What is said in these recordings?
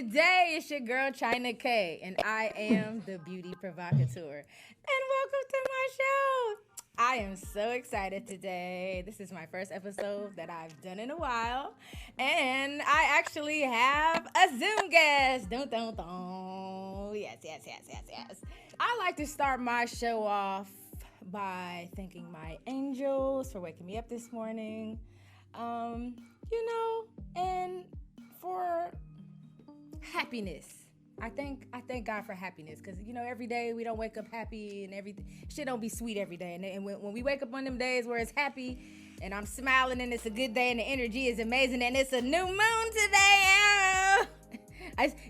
Good day, it's your girl China K, and I am the beauty provocateur. And welcome to my show. I am so excited today. This is my first episode that I've done in a while, and I actually have a Zoom guest. Dun, dun, dun. Yes. I like to start my show off by thanking my angels for waking me up this morning. And for happiness. I thank God for happiness because every day we don't wake up happy and everything shit don't be sweet every day. And when we wake up on them days where it's happy and I'm smiling and it's a good day and the energy is amazing and it's a new moon today.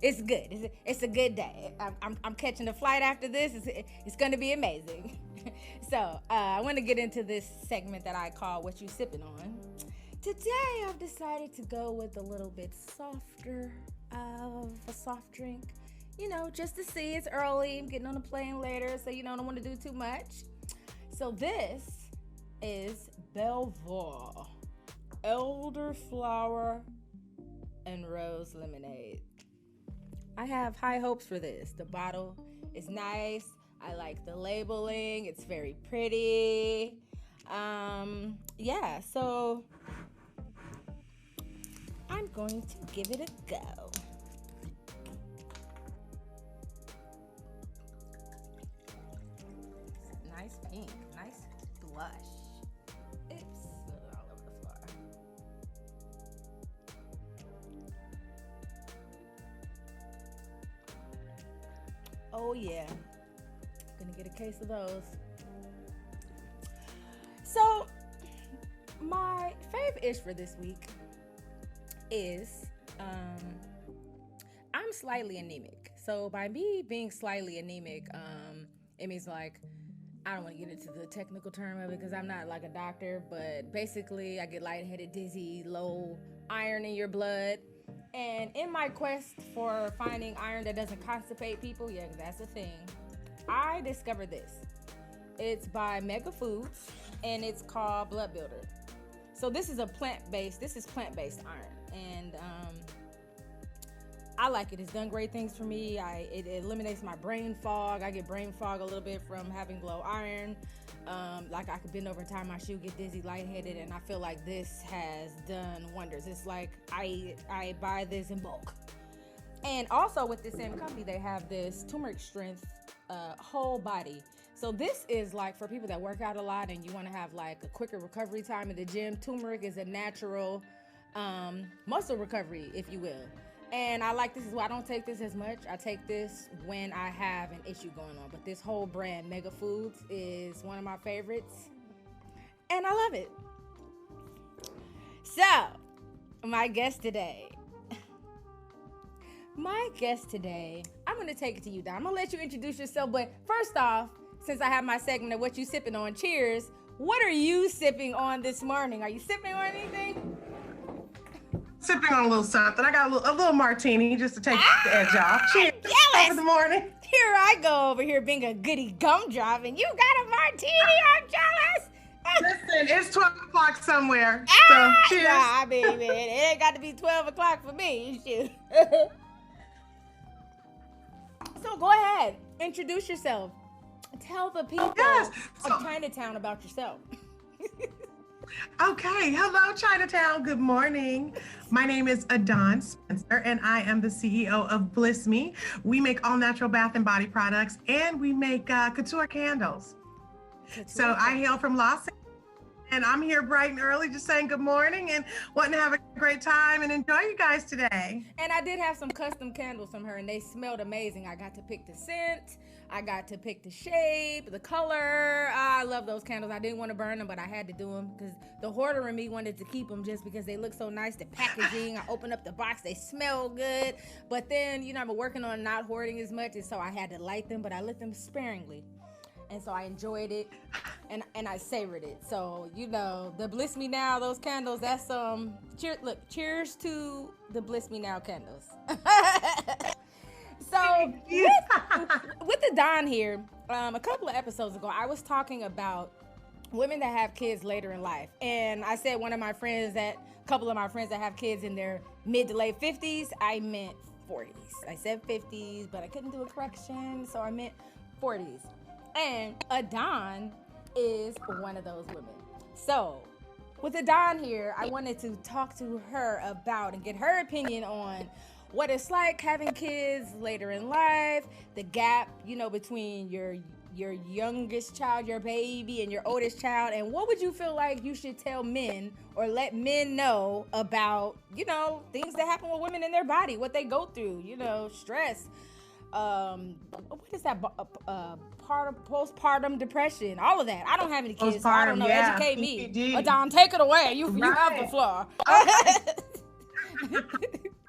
It's good. It's a good day. I'm catching a flight after this. It's going to be amazing. So I want to get into this segment that I call "What You Sipping On." Today I've decided to go with a little bit softer of a soft drink. Just to see. It's early. I'm getting on a plane later, so I don't want to do too much. So this is Belvoir elderflower and rose lemonade. I have high hopes for this. The bottle is nice. I like the labeling. It's very pretty. So I'm going to give it a go. Nice pink, nice blush. Oops, all over the floor. Oh yeah, gonna get a case of those. So, my fave ish for this week is I'm slightly anemic. So by me being slightly anemic, it means like I don't want to get into the technical term of it because I'm not like a doctor, but basically I get lightheaded, dizzy, low iron in your blood. And in my quest for finding iron that doesn't constipate people, yeah, that's a thing, I discovered this. It's by Mega Foods and it's called Blood Builder. So this is plant-based iron, and I like it. It's done great things for me. It eliminates my brain fog. I get brain fog a little bit from having low iron. Like I could bend over and tie my shoe, get dizzy, lightheaded, and I feel like this has done wonders. It's like I buy this in bulk. And also with the same company, they have this turmeric strength whole body. So this is like for people that work out a lot and you want to have like a quicker recovery time in the gym. Turmeric is a natural muscle recovery, if you will. And I like this is why I don't take this as much. I take this when I have an issue going on. But this whole brand, Mega Foods, is one of my favorites. And I love it. So, my guest today, I'm going to take it to you, Don. I'm going to let you introduce yourself. But first off, since I have my segment of What You Sipping On, cheers. What are you sipping on this morning? Are you sipping on anything? Sipping on a little something. I got a little martini just to take the edge off. Cheers. Jealous. For the morning. Here I go over here being a goody gumdrop, and you got a martini. I'm jealous. Listen, it's 12 o'clock somewhere. So cheers. Nah, baby, it ain't got to be 12 o'clock for me. Shoot. So go ahead, introduce yourself. Tell the people of Chinatown about yourself. Okay, hello Chinatown, good morning. My name is Adn Spencer and I am the CEO of Bliss Me. We make all natural bath and body products and we make couture candles. So I hail from Los Angeles and I'm here bright and early just saying good morning and wanting to have a great time and enjoy you guys today. And I did have some custom candles from her and they smelled amazing. I got to pick the scent. I got to pick the shape, the color. I love those candles. I didn't want to burn them, but I had to do them because the hoarder in me wanted to keep them just because they look so nice. The packaging, I opened up the box, they smell good. But then, I've been working on not hoarding as much, and so I had to light them, but I lit them sparingly. And so I enjoyed it, and I savored it. So, the Bliss Me Now, those candles, that's, cheers to the Bliss Me Now candles. So with the Don here, a couple of episodes ago, I was talking about women that have kids later in life. And I said a couple of my friends that have kids in their mid to late 50s, I meant 40s. I said 50s, but I couldn't do a correction, so I meant 40s. And Adn is one of those women. So with Adn here, I wanted to talk to her about and get her opinion on what it's like having kids later in life, the gap, between your youngest child, your baby, and your oldest child, and what would you feel like you should tell men or let men know about, things that happen with women in their body, what they go through, stress, what is that, postpartum depression, all of that. I don't have any kids, so I don't know. Educate me. Adn, take it away. You have the floor.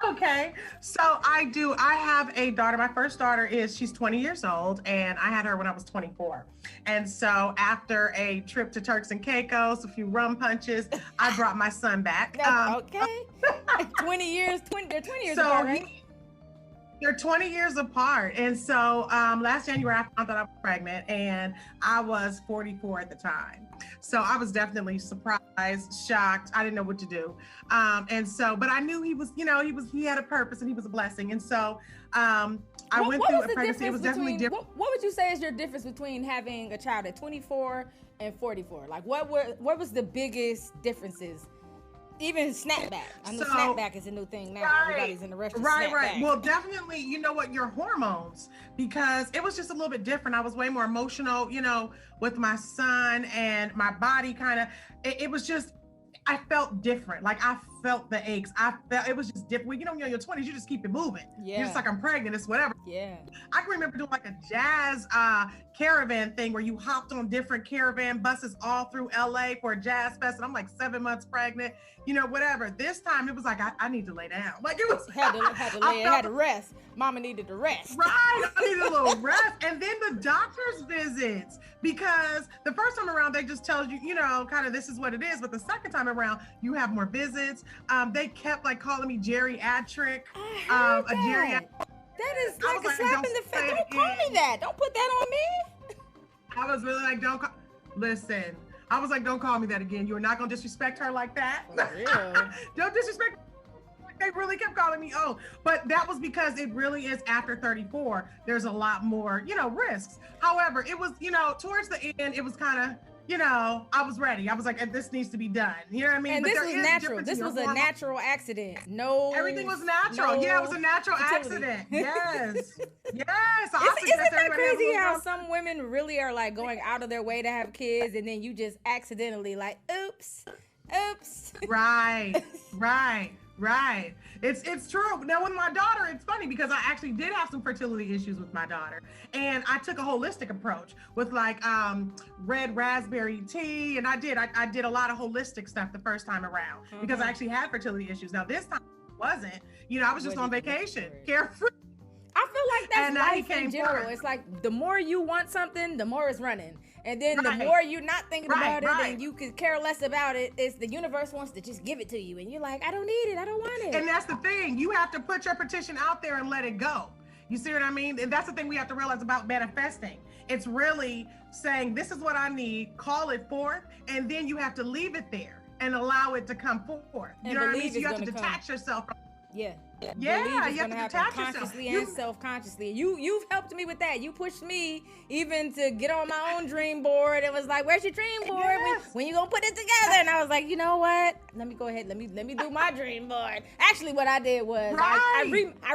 Okay, so I have a daughter. My first daughter she's 20 years old, and I had her when I was 24. And so after a trip to Turks and Caicos, a few rum punches, I brought my son back. Okay. 20 years, they're 20 years apart, right? They're 20 years apart. And so last January, I found out I was pregnant, and I was 44 at the time. So I was definitely surprised, shocked. I didn't know what to do. But I knew he was, he had a purpose and he was a blessing. And so I went through a pregnancy. It was definitely different. What would you say is your difference between having a child at 24 and 44? Like what was the biggest differences? Even snapback. I know snapback is a new thing now. Right, everybody's in the restaurant. Right. Well, definitely, your hormones, because it was just a little bit different. I was way more emotional, with my son, and my body it was just, I felt different. Like I felt the aches. It was just different. Well, in your 20s, you just keep it moving. Yeah. You're just like, I'm pregnant, it's whatever. Yeah. I can remember doing like a jazz caravan thing where you hopped on different caravan buses all through LA for a jazz fest. And I'm like 7 months pregnant, whatever. This time it was like, I need to lay down. Like it was. Had to rest. Mama needed to rest. Right. I needed a little rest. And then the doctor's visits, because the first time around, they just tell you, kind of this is what it is. But the second time around, you have more visits. They kept like calling me geriatric. That is like a slap in the face. Don't call me that. Don't put that on me. I was really like, listen. I was like, don't call me that again. You are not going to disrespect her like that. Don't disrespect. They really kept calling me old. But that was because it really is after 34. There's a lot more, risks. However, it was, towards the end, it was kind of, I was ready. I was like, this needs to be done. You know what I mean? And this was natural. This was a natural accident. Everything was natural. Yeah, it was a natural accident. Yes. Yes. Isn't that crazy how some women really are like going out of their way to have kids, and then you just accidentally like, oops. Right. It's true. Now with my daughter, it's funny because I actually did have some fertility issues with my daughter, and I took a holistic approach with like red raspberry tea, and I did a lot of holistic stuff the first time around because I actually had fertility issues. Now this time it wasn't. I was just on vacation, carefree. I feel like that's life in general. It's like the more you want something, the more it's running. And then the more you're not thinking about it and you could care less about it, it's the universe wants to just give it to you. And you're like, I don't need it. I don't want it. And that's the thing. You have to put your petition out there and let it go. You see what I mean? And that's the thing we have to realize about manifesting. It's really saying, this is what I need, call it forth, and then you have to leave it there and allow it to come forth. You know what I mean? So you have to detach yourself from Yeah, you have to detach consciously yourself. and self-consciously. You've helped me with that. You pushed me even to get on my own dream board. It was like, where's your dream board? Yes. When you gonna put it together? And I was like, you know what? Let me go ahead. Let me do my dream board. Actually, what I did was I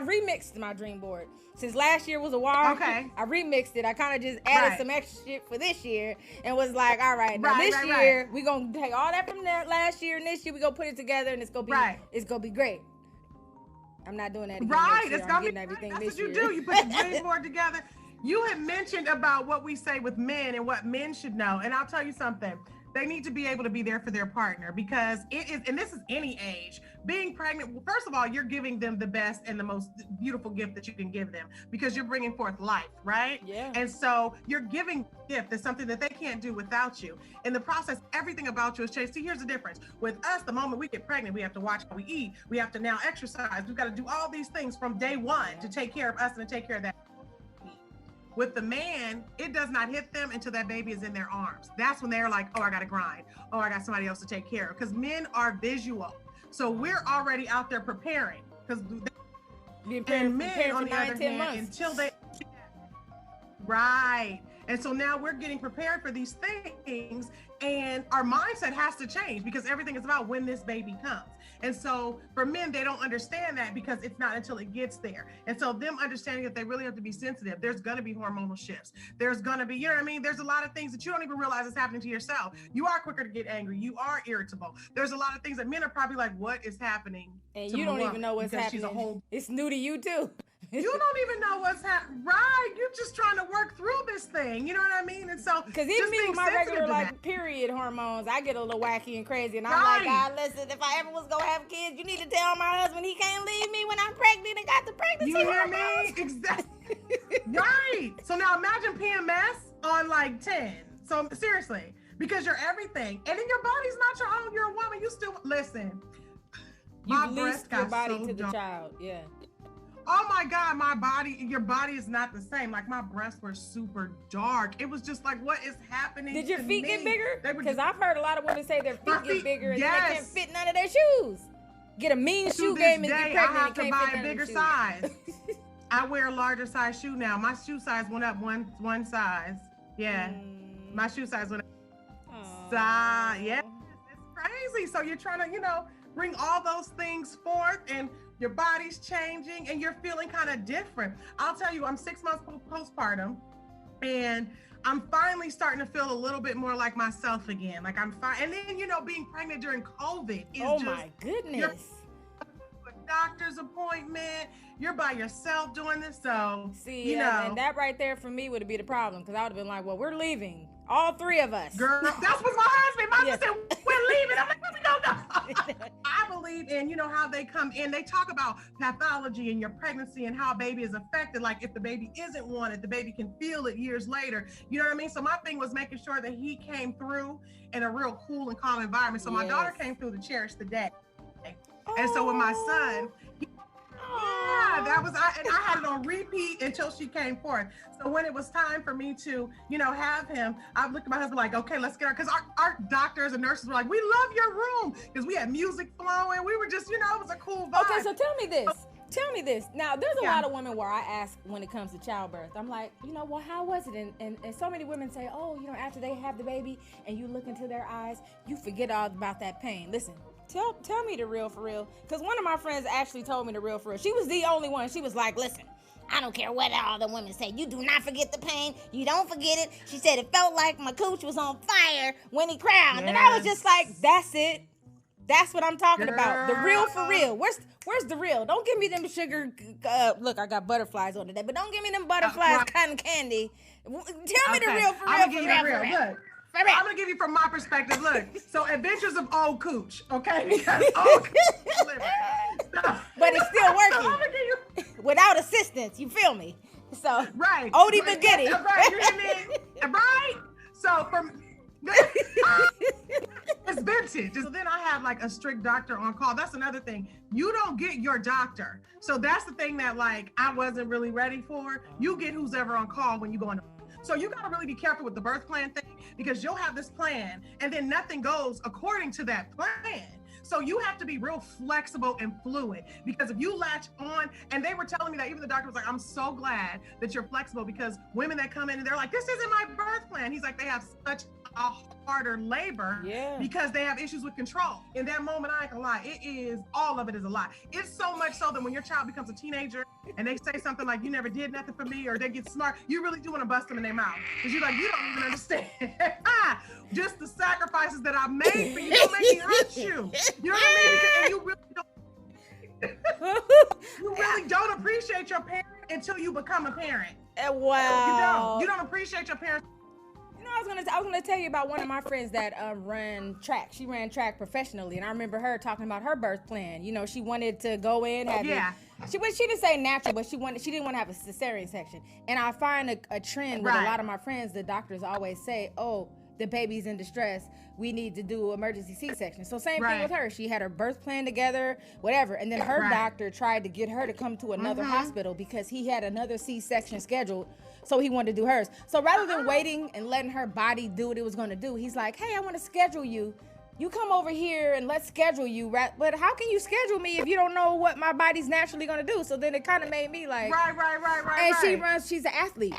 remixed my dream board. Since last year was a while, I remixed it. I kind of just added some extra shit for this year and was like, all right, now this year we gonna take all that from that last year and this year we gonna put it together and it's gonna be great. I'm not doing that again. Right, it's gonna be everything. That's what you do. You put the dream board together. You had mentioned about what we say with men and what men should know, and I'll tell you something. They need to be able to be there for their partner because it is, and this is any age, being pregnant, well, first of all, you're giving them the best and the most beautiful gift that you can give them because you're bringing forth life, right? Yeah. And so you're giving gift is something that they can't do without you. In the process, everything about you is changed. See, here's the difference. With us, the moment we get pregnant, we have to watch how we eat. We have to now exercise. We've got to do all these things from day one to take care of us and to take care of that. With the man, it does not hit them until that baby is in their arms. That's when they're like, oh, I got to grind. Oh, I got somebody else to take care of. Because men are visual. So we're already out there preparing because Being and men, prepared on for the 9, other 10 hand, months. until they, right. And so now we're getting prepared for these things, and our mindset has to change because everything is about when this baby comes. And so for men, they don't understand that because it's not until it gets there. And so them understanding that they really have to be sensitive, there's going to be hormonal shifts. There's going to be, you know what I mean? There's a lot of things that you don't even realize is happening to yourself. You are quicker to get angry. You are irritable. There's a lot of things that men are probably like, what is happening? And you don't even know what's happening. It's new to you too. You don't even know what's happening, right? You're just trying to work through this thing. You know what I mean? And so, because even me with my regular period hormones, I get a little wacky and crazy, and I'm like, God, listen, if I ever was gonna have kids, you need to tell my husband he can't leave me when I'm pregnant and got the pregnancy hormones. You hear me? Exactly. Right. So now imagine PMS on like 10. So seriously, because you're everything, and then your body's not your own. You're a woman. You still listen. You leased your body to the child. Yeah. Oh my God, your body is not the same. Like my breasts were super dark. It was just like, what is happening? Did your feet get bigger? Because I've heard a lot of women say their feet get bigger and they can't fit none of their shoes. Get a mean shoe game and get pregnant. I have to buy a bigger size. I wear a larger size shoe now. My shoe size went up one size. Yeah, my shoe size went up. Yeah, it's crazy. So you're trying to, bring all those things forth, and your body's changing and you're feeling kind of different. I'll tell you, I'm 6 months postpartum, and I'm finally starting to feel a little bit more like myself again. Like I'm fine. And then, being pregnant during COVID is my goodness. Doctor's appointment, you're by yourself doing this. So see, and that right there for me would be the problem, because I would have been like, well, we're leaving, all three of us. Girl, that's what my husband. My husband said, we're leaving. I'm like, where we gonna go? I believe in, how they come in. They talk about pathology in your pregnancy and how a baby is affected. Like if the baby isn't wanted, the baby can feel it years later. You know what I mean? So my thing was making sure that he came through in a real cool and calm environment. So my daughter came through to cherish the day. And so with my son, that was, I had it on repeat until she came forth. So when it was time for me to, have him, I looked at my husband like, okay, let's get her. Because our doctors and nurses were like, we love your room. Because we had music flowing. We were just, it was a cool vibe. Okay, so tell me this. Now, there's a lot of women where I ask when it comes to childbirth. I'm like, well, how was it? And so many women say, oh, after they have the baby and you look into their eyes, you forget all about that pain. Listen. Tell me the real for real, because one of my friends actually told me the real for real. She was the only one. She was like, listen, I don't care what all the women say. You do not forget the pain. You don't forget it. She said it felt like my cooch was on fire when he crowned. Yes. And I was just like, that's it. That's what I'm talking about. The real for real. Where's the real? Don't give me them sugar. Look, I got butterflies on today, but don't give me them butterflies cotton candy. Tell me the real for real. I'm gonna give you the real. Look. I'm gonna give you from my perspective. Look, so Adventures of Old Cooch, okay? Because old cooch but it's still working without assistance. You feel me? So right, oldie but goodie. Right, you hear me? Right. So it's vintage. So then I have like a strict doctor on call. That's another thing. You don't get your doctor. So that's the thing that like I wasn't really ready for. You get who's ever on call when you go on. So you got to really be careful with the birth plan thing, because you'll have this plan and then nothing goes according to that plan. So you have to be real flexible and fluid, because if you latch on, and they were telling me that, even the doctor was like, I'm so glad that you're flexible, because women that come in and they're like, this isn't my birth plan. He's like, they have such a harder labor because they have issues with control. In that moment, I ain't gonna lie, all of it is a lie. It's so much so that when your child becomes a teenager and they say something like, you never did nothing for me, or they get smart, you really do want to bust them in their mouth, because you're like, you don't even understand just the sacrifices that I made for you. Don't make me hurt you. You know what I mean? And you really don't appreciate your parent until you become a parent. Wow. You don't appreciate your parents. I was gonna tell you about one of my friends that ran track. She ran track professionally, and I remember her talking about her birth plan. She wanted to go in, she didn't say natural, but she didn't want to have a cesarean section. And I find a trend with a lot of my friends. The doctors always say, oh, the baby's in distress, we need to do emergency C-section. So same thing with her. She had her birth plan together, whatever. And then her doctor tried to get her to come to another hospital because he had another C-section scheduled. So he wanted to do hers. So rather than waiting and letting her body do what it was going to do, he's like, hey, I want to schedule you you come over here and let's schedule you, right? But how can you schedule me if you don't know what my body's naturally gonna do? So then it kind of made me like, right. And she's an athlete,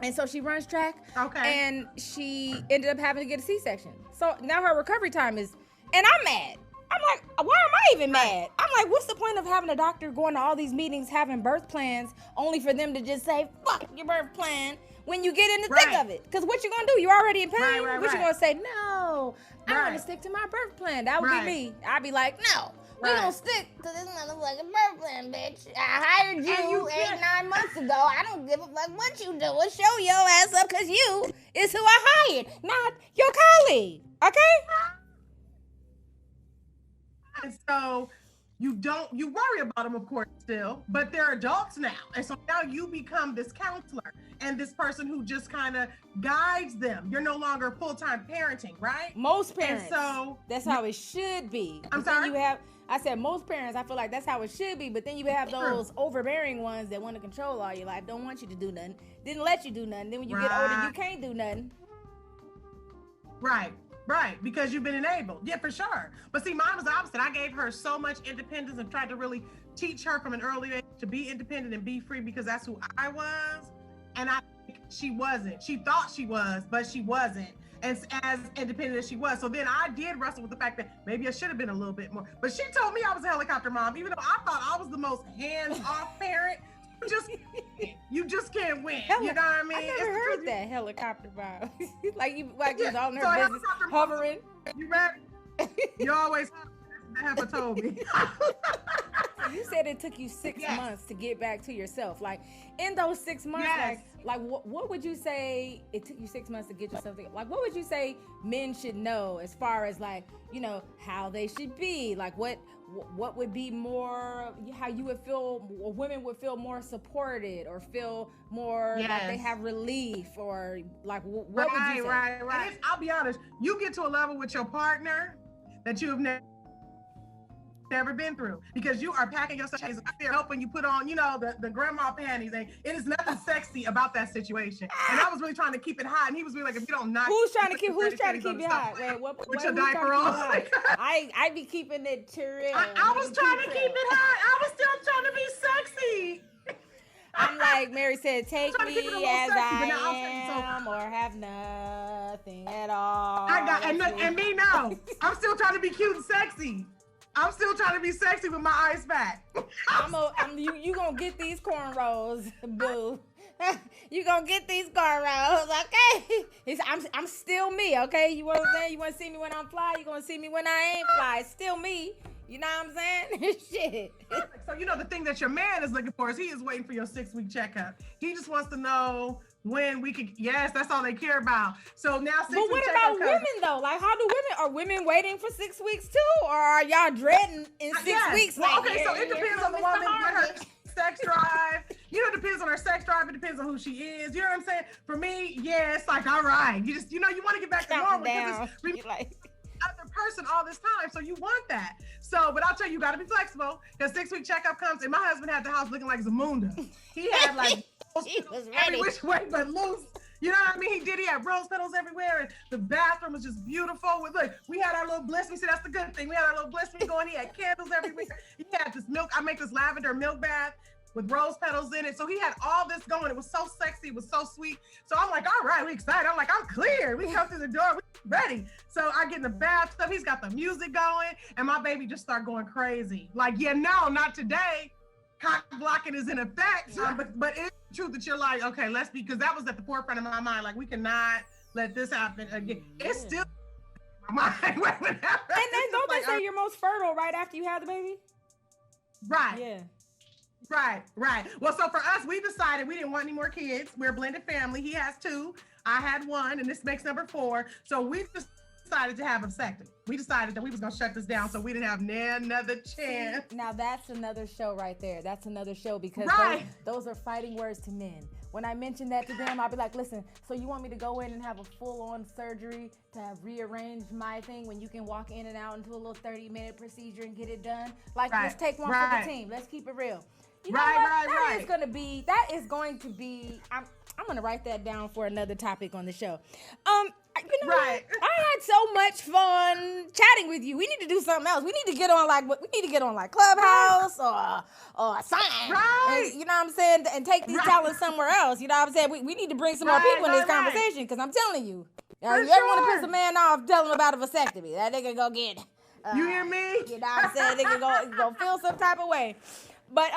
and so she runs track. Okay. And she ended up having to get a C-section. So now her recovery time is, and I'm mad. I'm like, why am I even mad? I'm like, what's the point of having a doctor going to all these meetings, having birth plans, only for them to just say, fuck your birth plan when you get in the thick of it? Because what you going to do? You're already in pain. What you going to say? No, I'm going to stick to my birth plan. That would be me. I'd be like, no, we going to stick to this motherfucking birth plan, bitch. I hired you 8-9 months ago. I don't give a fuck what you do. Show your ass up because you is who I hired, not your colleague. Okay? And so you worry about them, of course, still, but they're adults now. And so now you become this counselor and this person who just kind of guides them. You're no longer full-time parenting, right? Most parents. And so that's how it should be. I'm sorry? I said most parents, I feel like that's how it should be, but then you have those overbearing ones that want to control all your life, don't want you to do nothing, didn't let you do nothing. Then when you get older, you can't do nothing. Right, because you've been enabled. Yeah, for sure. But see, mine was the opposite. I gave her so much independence and tried to really teach her from an early age to be independent and be free because that's who I was. And I think she wasn't. She thought she was, but she wasn't as independent as she was. So then I did wrestle with the fact that maybe I should have been a little bit more. But she told me I was a helicopter mom, even though I thought I was the most hands-off parent. You just can't win. You know what I mean? I never heard that helicopter vibe. like you was all in her business, hovering. You ready? You always have told me. You said it took you 6 months to get back to yourself. Like in those 6 months, like what would you say? It took you 6 months to get yourself together. Like what would you say men should know as far as like how they should be? Like what would be more how you would feel, or women would feel more supported or feel more like they have relief, or like what would you say? Right. I'll be honest, you get to a level with your partner that you have never been through, because you are packing yourself up when you put on the grandma panties, and it is nothing sexy about that situation. And I was really trying to keep it hot, and he was really like, if you don't knock, who's trying to keep it hot? Put your diaper on. I be keeping it chill. I was trying to keep it hot. I was still trying to be sexy. I'm like Mary said, take me as I am, or have nothing at all. And me now. I'm still trying to be cute and sexy. I'm still trying to be sexy with my eyes back. You gonna get these cornrows, boo. You gonna get these cornrows, okay? I'm still me, okay? You know what I'm saying? You wanna see me when I'm fly? You gonna see me when I ain't fly? It's still me. You know what I'm saying? Shit. So the thing that your man is looking for is he is waiting for your 6-week checkup. He just wants to know when we could. Yes, that's all they care about. So now 6 weeks. But what about women though? Like, how do women waiting for 6 weeks too, or are y'all dreading in 6 weeks? Well, okay, so it depends on the woman, what her sex drive. It depends on her sex drive. It depends on who she is. You know what I'm saying? For me, it's like, all right, you just you want to get back to normal because it's like other person all this time, so you want that. So, but I'll tell you, got to be flexible, because 6-week checkup comes, and my husband had the house looking like Zamunda. He had like every which way but loose. You know what I mean? He had rose petals everywhere, and the bathroom was just beautiful. Look, we had our little bliss me. See, that's the good thing. We had our little bliss me going. He had candles everywhere. He had this milk. I make this lavender milk bath with rose petals in it. So he had all this going. It was so sexy. It was so sweet. So I'm like, all right, we excited. I'm like, I'm clear. We come through the door. We ready. So I get in the bathtub. He's got the music going, and my baby just start going crazy. Like, no, not today. Cock blocking is in effect. But it's true that you're like, okay, let's be, because that was at the forefront of my mind. Like, we cannot let this happen again. It's still in my mind. And then don't they say you're most fertile right after you have the baby? Right. Yeah. Right. Well, so for us, we decided we didn't want any more kids. We're a blended family. He has 2. I had 1, and this makes number 4. So we decided to have a vasectomy. We decided that we was going to shut this down, so we didn't have another chance. Now that's another show right there. That's another show, because those are fighting words to men. When I mention that to them, I'll be like, listen, so you want me to go in and have a full-on surgery to have rearranged my thing when you can walk in and out into a little 30-minute procedure and get it done? Like, let's take one for the team. Let's keep it real. You know what? That is going to be. I'm gonna write that down for another topic on the show. You know what? I had so much fun chatting with you. We need to do something else. We need to get on like Clubhouse or something. Right. And, you know what I'm saying? And take these talents somewhere else. You know what I'm saying? We need to bring some more people in this conversation because I'm telling you. You ever want to piss a man off, tell him about a vasectomy. That nigga go get. You hear me? You know what I'm saying? Nigga go feel some type of way. But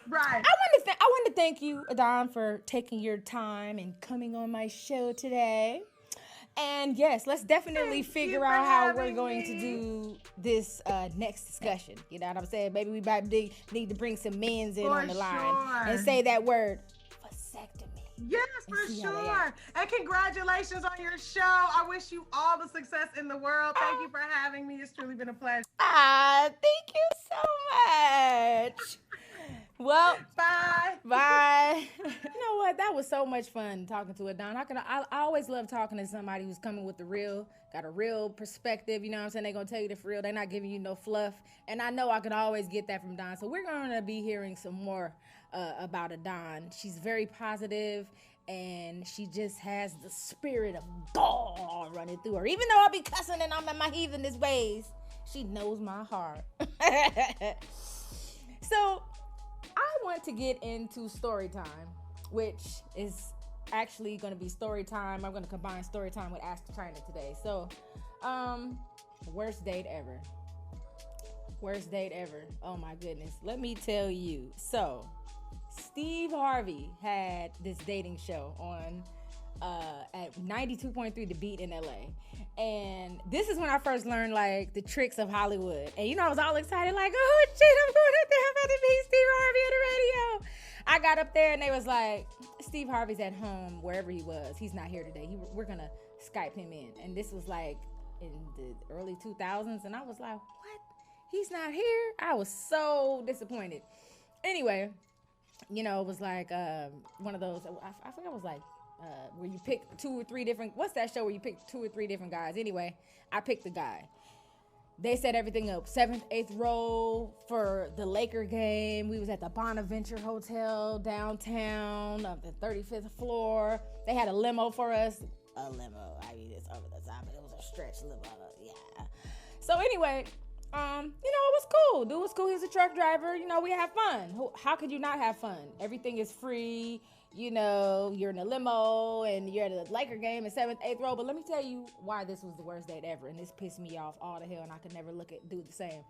Right. I want to thank you, Adn, for taking your time and coming on my show today. And yes, let's definitely figure out how we're going to do this next discussion. You know what I'm saying? Maybe we might need to bring some men's in on the line and say that word, vasectomy. Yes, for sure. And congratulations on your show. I wish you all the success in the world. Thank you for having me. It's truly been a pleasure. Thank you so much. Well, bye. You know what? That was so much fun talking to Adn. I always love talking to somebody who's coming with got a real perspective. You know what I'm saying? They're going to tell you the for real. They're not giving you no fluff. And I know I can always get that from Adn. So we're going to be hearing some more about Adn. She's very positive, and she just has the spirit of God running through her. Even though I be cussing and I'm in my heathenist ways, she knows my heart. So I want to get into story time, which is actually going to be story time. I'm going to combine story time with Ask the Trainer today. So, worst date ever. Worst date ever. Oh my goodness. Let me tell you. So, Steve Harvey had this dating show on at 92.3 The Beat in LA. And this is when I first learned like the tricks of Hollywood. And you know, I was all excited, like, oh shit, I'm going up there. I'm about to meet Steve Harvey on the radio. I got up there and they was like, Steve Harvey's at home wherever he was. He's not here today. We're gonna Skype him in. And this was like in the early 2000s. And I was like, what? He's not here? I was so disappointed. Anyway, you know, it was like one of those, I forgot, it was like, where you pick 2 or 3 different, what's that show where you pick 2 or 3 different guys? Anyway, I picked the guy. They set everything up. 7th, 8th row for the Laker game. We was at the Bonaventure Hotel downtown of the 35th floor. They had a limo for us. A limo. I mean, it's over the top. It was a stretch limo. Yeah. So anyway, you know, it was cool. Dude was cool. He was a truck driver. You know, we had fun. How could you not have fun? Everything is free. You know, you're in a limo and you're at a Laker game in 7th, 8th row. But let me tell you why this was the worst date ever. And this pissed me off all the hell, and I could never do the same.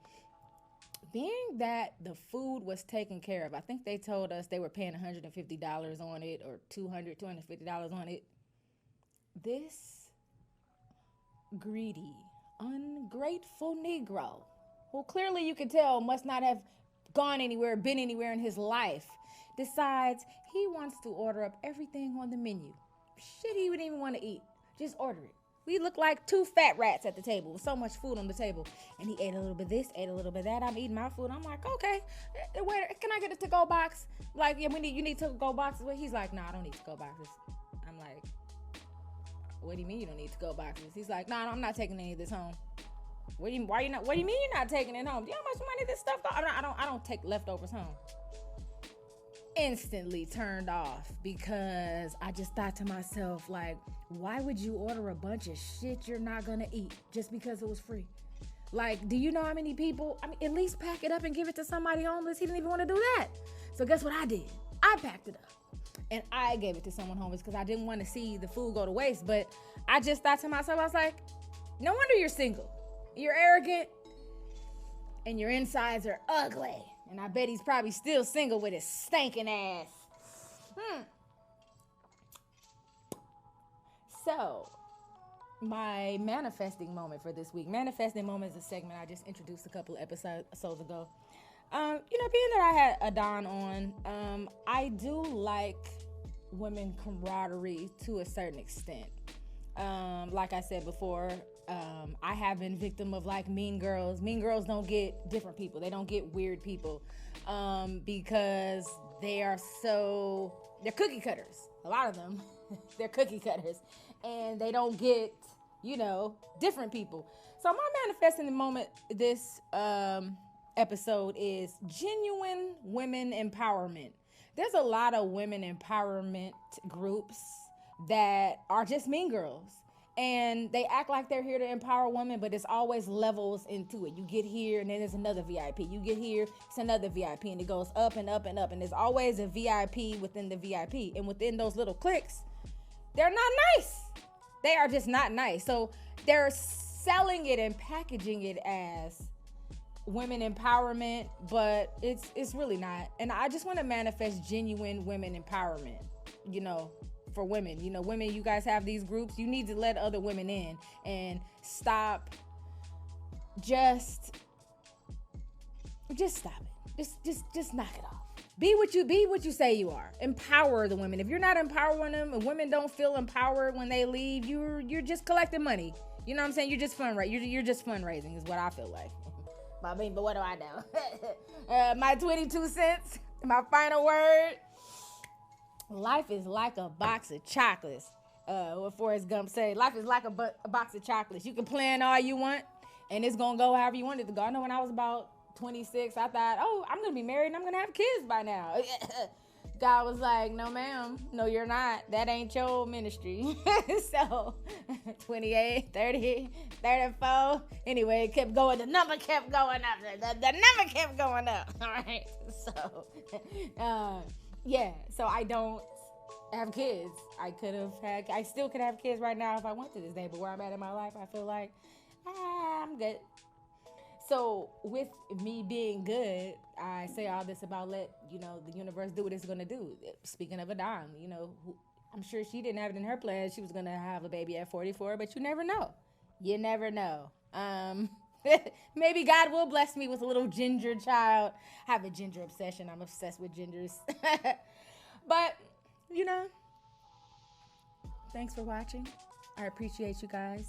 Being that the food was taken care of, I think they told us they were paying $150 on it or $250 on it. This greedy, ungrateful Negro, who clearly you could tell must not have been anywhere in his life, decides he wants to order up everything on the menu. Shit he wouldn't even want to eat. Just order it. We look like 2 fat rats at the table with so much food on the table. And he ate a little bit of this, ate a little bit of that. I'm eating my food. I'm like, okay, waiter, can I get a to-go box? Like, yeah, you need to-go boxes? He's like, nah, I don't need to-go boxes. I'm like, what do you mean you don't need to-go boxes? He's like, nah, I'm not taking any of this home. What do you mean you're not taking it home? Do you know how much money this stuff costs? I don't take leftovers home. Instantly turned off because I just thought to myself, like, why would you order a bunch of shit you're not gonna eat just because it was free? Like, do you know how many people, at least pack it up and give it to somebody homeless? He didn't even want to do that. So guess what I did? I packed it up and I gave it to someone homeless because I didn't want to see the food go to waste. But I just thought to myself, I was like, no wonder you're single. You're arrogant and your insides are ugly. And I bet he's probably still single with his stinking ass. So, my manifesting moment for this week. Manifesting moment is a segment I just introduced a couple of episodes ago. You know, being that I had Adn on, I do like women camaraderie to a certain extent. Like I said before, I have been victim of like mean girls. Mean girls don't get different people. They don't get weird people because they're cookie cutters. A lot of them, they're cookie cutters. And they don't get, you know, different people. So my manifesting the moment this episode is genuine women empowerment. There's a lot of women empowerment groups that are just mean girls. And they act like they're here to empower women, but it's always levels into it. You get here, and then there's another VIP. You get here, it's another VIP, and it goes up and up and up. And there's always a VIP within the VIP. And within those little cliques, they're not nice. They are just not nice. So they're selling it and packaging it as women empowerment, but it's really not. And I just want to manifest genuine women empowerment, for women. Women, you guys have these groups. You need to let other women in and stop. Just stop it. Just knock it off. Be what you say you are. Empower the women. If you're not empowering them, and women don't feel empowered when they leave, you're just collecting money. You know what I'm saying? You're just you're just fundraising is what I feel like. But what do I know? My 22 cents, my final word. Life is like a box of chocolates. What Forrest Gump said, life is like a box of chocolates. You can plan all you want, and it's going to go however you want it to go. I know when I was about 26, I thought, I'm going to be married and I'm going to have kids by now. God was like, no, ma'am. No, you're not. That ain't your ministry. So 28, 30, 34. Anyway, it kept going. The number kept going up. The number kept going up. All right. So, yeah. So I don't have kids. I still could have kids right now if I went to this day. But where I'm at in my life, I feel like I'm good. So with me being good, I say all this about let the universe do what it's gonna do. Speaking of Adn, I'm sure she didn't have it in her plans. She was gonna have a baby at 44, but you never know. You never know. Maybe God will bless me with a little ginger child. I have a ginger obsession. I'm obsessed with gingers. But thanks for watching. I appreciate you guys.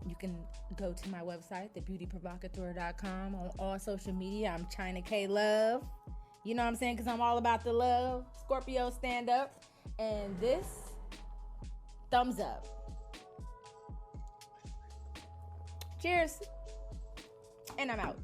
You can go to my website, thebeautyprovocateur.com. On all social media, I'm China K Love. You know what I'm saying? Because I'm all about the love. Scorpio, stand up. And this, thumbs up. Cheers. And I'm out.